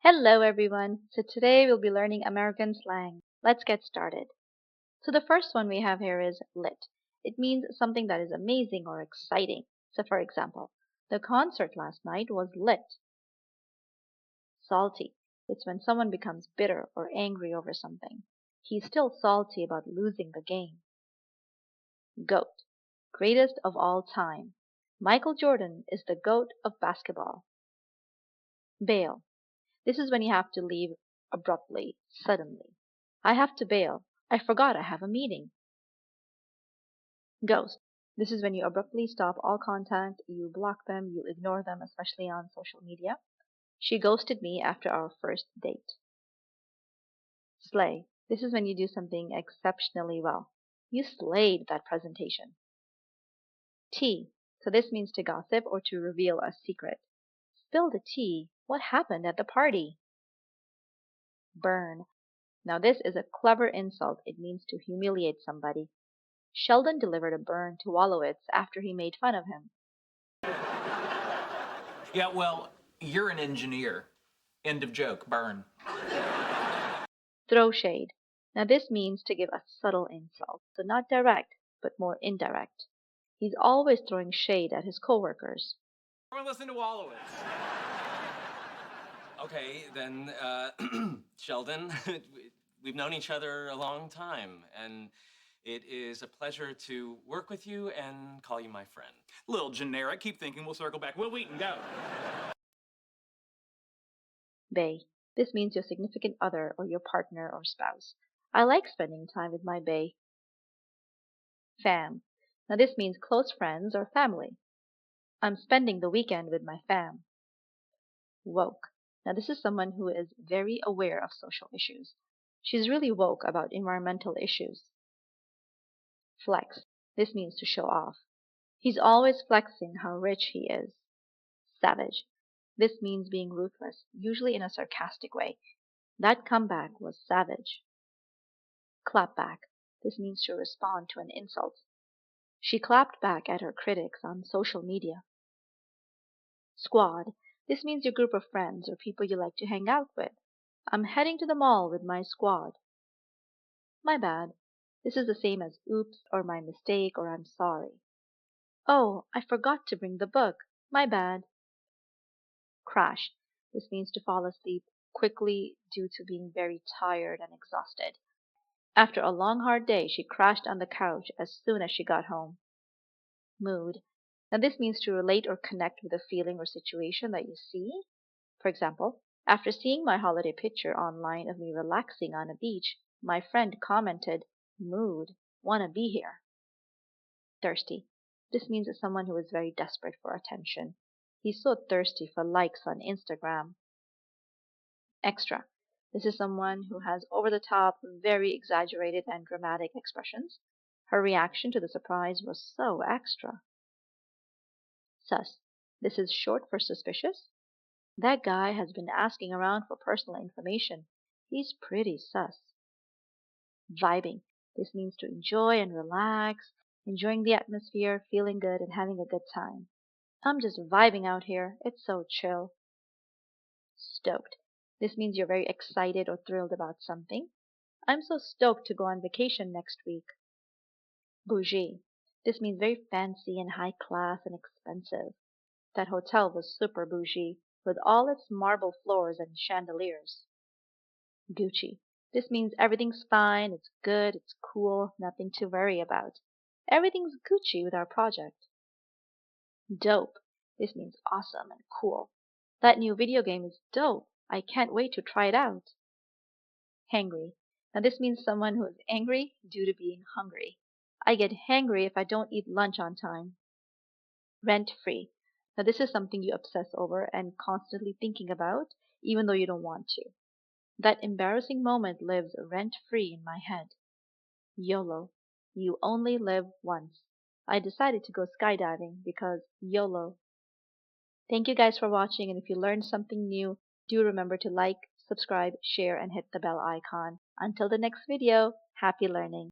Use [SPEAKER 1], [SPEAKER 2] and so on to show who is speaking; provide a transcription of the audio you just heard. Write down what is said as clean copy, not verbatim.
[SPEAKER 1] Hello everyone. So today we'll be learning American slang. Let's get started. So the first one we have here is lit. It means something that is amazing or exciting. So for example, the concert last night was lit. Salty. It's when someone becomes bitter or angry over something. He's still salty about losing the game. Goat. Greatest of all time. Michael Jordan is the goat of basketball. Bail. This is when you have to leave abruptly, suddenly. I have to bail. I forgot I have a meeting. Ghost. This is when you abruptly stop all contact, you block them, you ignore them, especially on social media. She ghosted me after our first date. Slay. This is when you do something exceptionally well. You slayed that presentation. Tea. So this means to gossip or to reveal a secret. Spill the tea. What happened at the party? Burn. Now this is a clever insult. It means to humiliate somebody. Sheldon delivered a burn to Wolowitz after he made fun of him.
[SPEAKER 2] Yeah, well, you're an engineer. End of joke. Burn.
[SPEAKER 1] Throw shade. Now this means to give a subtle insult, so not direct, but more indirect. He's always throwing shade at his coworkers.
[SPEAKER 3] Everyone listen to Wolowitz. Okay, then, Sheldon, we've known each other a long time, and it is a pleasure to work with you and call you my friend.
[SPEAKER 2] Little generic. Keep thinking. We'll circle back. Will Wheaton, go.
[SPEAKER 1] Bae. This means your significant other or your partner or spouse. I like spending time with my bae. Fam. Now this means close friends or family. I'm spending the weekend with my fam. Woke. Now this is someone who is very aware of social issues. She's really woke about environmental issues. Flex. This means to show off. He's always flexing how rich he is. Savage. This means being ruthless, usually in a sarcastic way. That comeback was savage. Clapback. This means to respond to an insult. She clapped back at her critics on social media. Squad. This means your group of friends or people you like to hang out with. I'm heading to the mall with my squad. My bad. This is the same as oops or my mistake or I'm sorry. Oh, I forgot to bring the book. My bad. Crash. This means to fall asleep quickly due to being very tired and exhausted. After a long hard day, she crashed on the couch as soon as she got home. Mood. Now this means to relate or connect with a feeling or situation that you see. For example, after seeing my holiday picture online of me relaxing on a beach, my friend commented, "Mood, wanna be here." Thirsty. This means that someone who is very desperate for attention. He's so thirsty for likes on Instagram. Extra. This is someone who has over the top, very exaggerated and dramatic expressions. Her reaction to the surprise was so extra. Sus. This is short for suspicious. That guy has been asking around for personal information. He's pretty sus. Vibing. This means to enjoy and relax, enjoying the atmosphere, feeling good, and having a good time. I'm just vibing out here. It's so chill. Stoked. This means you're very excited or thrilled about something. I'm so stoked to go on vacation next week. Bougie. This means very fancy and high class and expensive. That hotel was super bougie, with all its marble floors and chandeliers. Gucci. This means everything's fine, it's good, it's cool, nothing to worry about. Everything's Gucci with our project. Dope. This means awesome and cool. That new video game is dope. I can't wait to try it out. Hangry. Now this means someone who is angry due to being hungry. I get hangry if I don't eat lunch on time. Rent free. Now this is something you obsess over and constantly thinking about, even though you don't want to. That embarrassing moment lives rent free in my head. YOLO. You only live once. I decided to go skydiving because YOLO. Thank you guys for watching, and if you learned something new, do remember to like, subscribe, share, and hit the bell icon. Until the next video, happy learning.